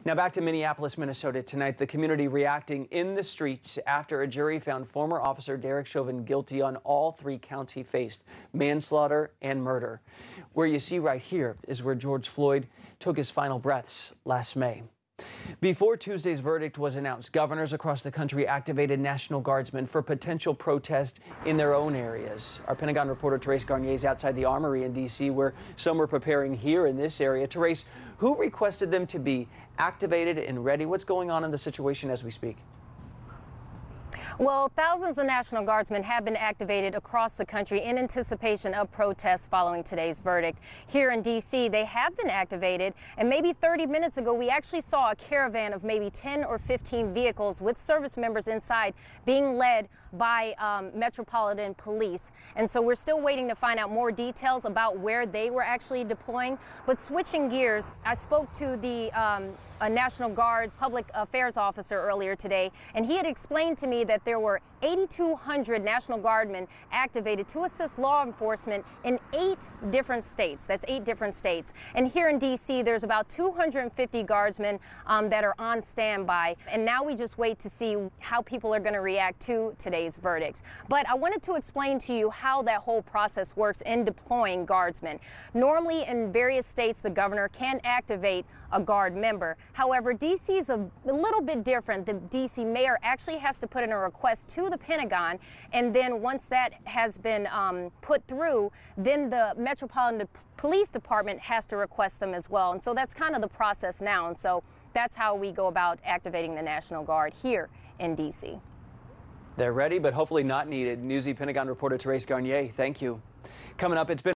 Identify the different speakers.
Speaker 1: Now back to Minneapolis, Minnesota tonight. The community reacting in the streets after a jury found former officer Derek Chauvin guilty on all 3 counts he faced: manslaughter and murder. Where you see right here is where George Floyd took his final breaths last May. Before Tuesday's verdict was announced, governors across the country activated National Guardsmen for potential protest in their own areas. Our Pentagon reporter Therese Garnier is outside the Armory in D.C., where some were preparing here in this area. Therese, who requested them to be activated and ready? What's going on in the situation as we speak?
Speaker 2: Well, thousands of National Guardsmen have been activated across the country in anticipation of protests following today's verdict. Here in D.C., they have been activated, and maybe 30 minutes ago, we actually saw a caravan of maybe 10 or 15 vehicles with service members inside being led by Metropolitan Police. And so we're still waiting to find out more details about where they were actually deploying. But switching gears, I spoke to the a National Guard's public affairs officer earlier today, and he had explained to me that there were 8,200 National Guardmen activated to assist law enforcement in 8 different states. That's 8 different states. And here in D.C., there's about 250 Guardsmen that are on standby. And now we just wait to see how people are going to react to today's verdicts. But I wanted to explain to you how that whole process works in deploying Guardsmen. Normally, in various states, the governor can activate a Guard member. However, D.C. is a little bit different. The D.C. mayor actually has to put in a request to the Pentagon, and then once that has been put through, then the Metropolitan Police Department has to request them as well. And so that's kind of the process now. And so that's how we go about activating the National Guard here in D.C.
Speaker 1: They're ready, but hopefully not needed. Newsy Pentagon reporter Therese Garnier, thank you. Coming up, it's been